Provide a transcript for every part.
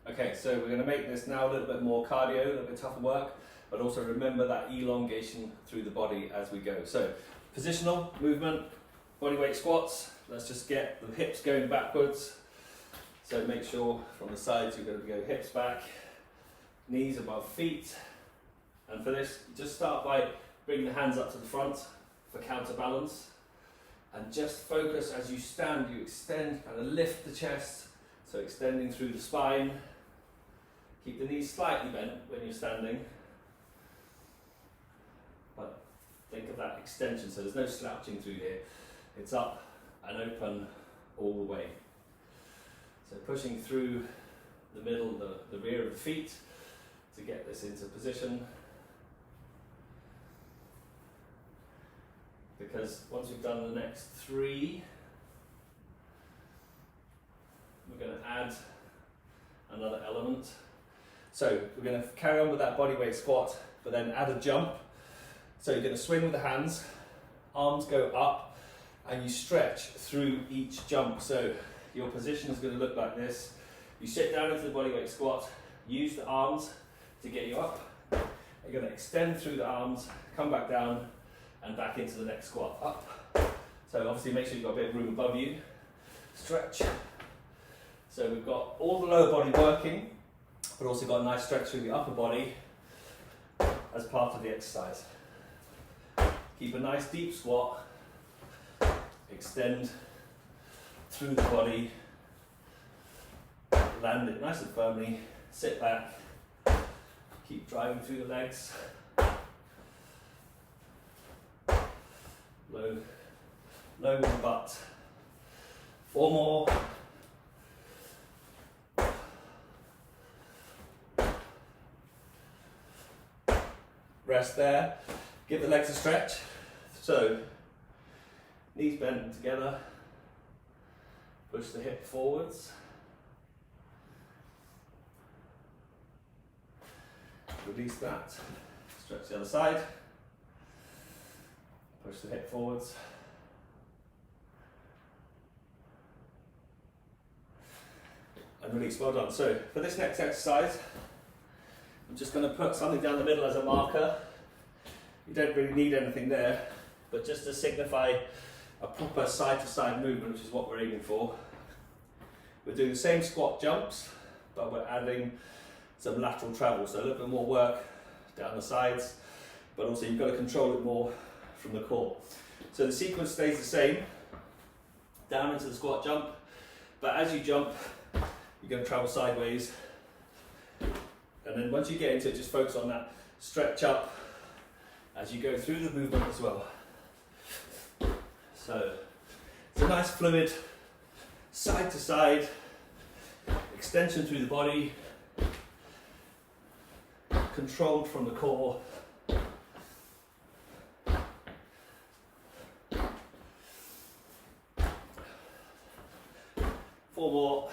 Okay, so we're going to make this now a little bit more cardio, a little bit tougher work, but also remember that elongation through the body as we go. So positional movement, bodyweight squats. Let's just get the hips going backwards. So make sure from the sides you're going to go hips back, knees above feet. And for this, just start by bringing the hands up to the front for counterbalance. And just focus as you stand, you extend, kind of lift the chest. So extending through the spine. Keep the knees slightly bent when you're standing. But think of that extension, so there's no slouching through here. It's up and open all the way. So pushing through the middle, the rear of the feet to get this into position. Because once we've done the next 3, we're going to add another element. So we're going to carry on with that bodyweight squat, but then add a jump. So you're going to swing with the hands, arms go up, and you stretch through each jump. So your position is going to look like this. You sit down into the bodyweight squat, use the arms to get you up. You're going to extend through the arms, come back down, and back into the next squat, up. So obviously make sure you've got a bit of room above you. Stretch. So we've got all the lower body working, but also got a nice stretch through the upper body as part of the exercise. Keep a nice deep squat. Extend through the body. Land it nice and firmly. Sit back. Keep driving through the legs. Low with the butt. 4 more. Rest there. Give the legs a stretch. So, knees bent together. Push the hip forwards. Release that. Stretch the other side. Push the hip forwards. And release. Well done. So for this next exercise, I'm just going to put something down the middle as a marker. You don't really need anything there, but just to signify a proper side-to-side movement, which is what we're aiming for. We're doing the same squat jumps, but we're adding some lateral travel, so a little bit more work down the sides, but also you've got to control it more from the core. So the sequence stays the same, down into the squat jump, but as you jump, you're going to travel sideways, and then once you get into it, just focus on that stretch up as you go through the movement as well. So it's a nice fluid, side to side, extension through the body, controlled from the core. 4 more.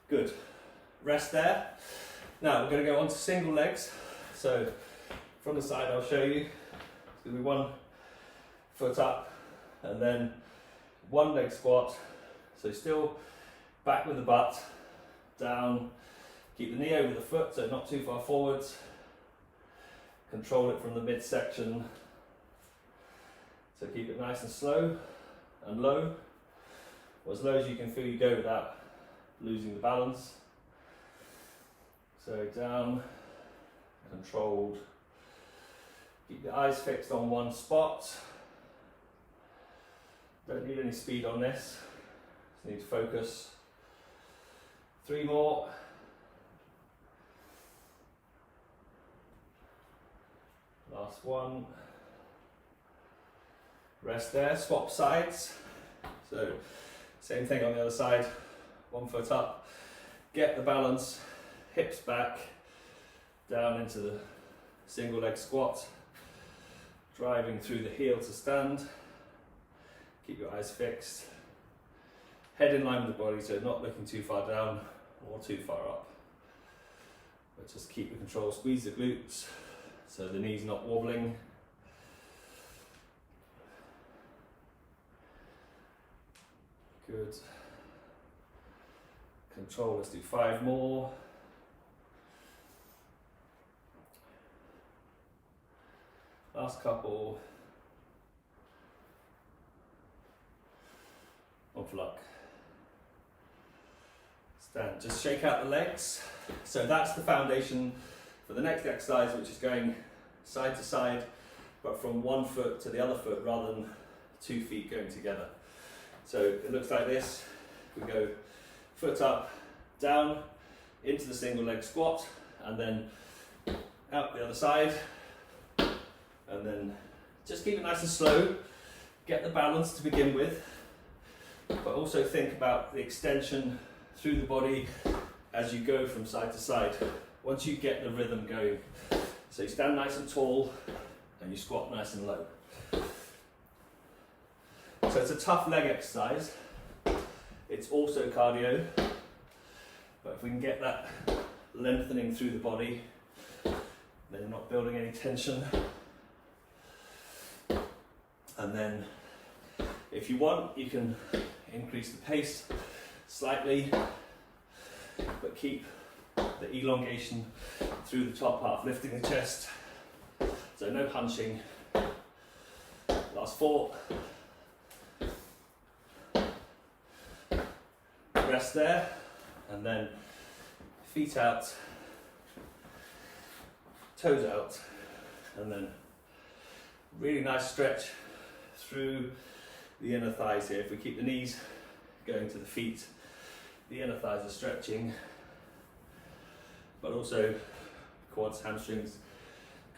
Good. Rest there. Now we're going to go on to single legs. So from the side I'll show you. It's going to be 1 foot up and then 1 leg squat. So still back with the butt, down, keep the knee over the foot so not too far forwards. Control it from the midsection. So keep it nice and slow and low, or as low as you can feel you go without losing the balance. So down, controlled. Keep your eyes fixed on one spot. Don't need any speed on this. Just need to focus. 3 more. Last one. Rest there, swap sides. So same thing on the other side. 1 foot up. Get the balance, hips back, down into the single leg squat. Driving through the heel to stand. Keep your eyes fixed. Head in line with the body, so not looking too far down or too far up. But just keep the control, squeeze the glutes so the knee's not wobbling. Good. Control, let's do 5 more. Last couple. On for luck. Stand, just shake out the legs. So that's the foundation for the next exercise, which is going side to side, but from one foot to the other foot rather than 2 feet going together. So it looks like this. We go foot up, down, into the single leg squat, and then out the other side. And then just keep it nice and slow. Get the balance to begin with, but also think about the extension through the body as you go from side to side, once you get the rhythm going. So you stand nice and tall and you squat nice and low. So it's a tough leg exercise. It's also cardio, but if we can get that lengthening through the body, then you're not building any tension. And then if you want, you can increase the pace slightly, but keep the elongation through the top half, lifting the chest. So no hunching. Last 4. Rest there, and then feet out, toes out, and then really nice stretch through the inner thighs here. If we keep the knees going to the feet, the inner thighs are stretching, but also quads, hamstrings,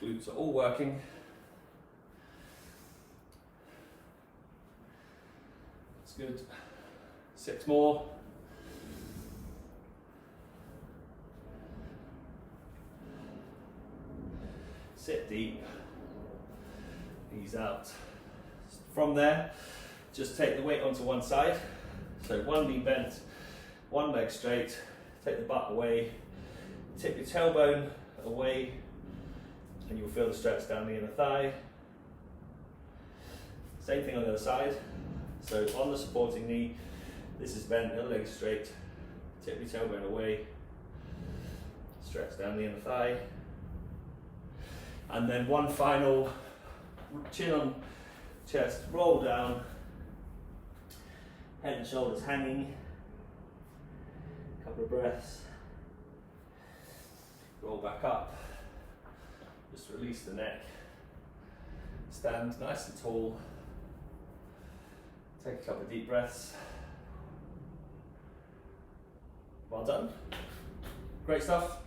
glutes are all working. That's good. 6 more. Sit deep, knees out. From there, just take the weight onto one side. So one knee bent, one leg straight, take the butt away, tip your tailbone away, and you'll feel the stretch down the inner thigh. Same thing on the other side. So on the supporting knee, this is bent, the other leg straight, tip your tailbone away, stretch down the inner thigh. And then one final chin on chest, roll down, head and shoulders hanging, couple of breaths, roll back up, just release the neck, stand nice and tall, take a couple of deep breaths. Well done, great stuff.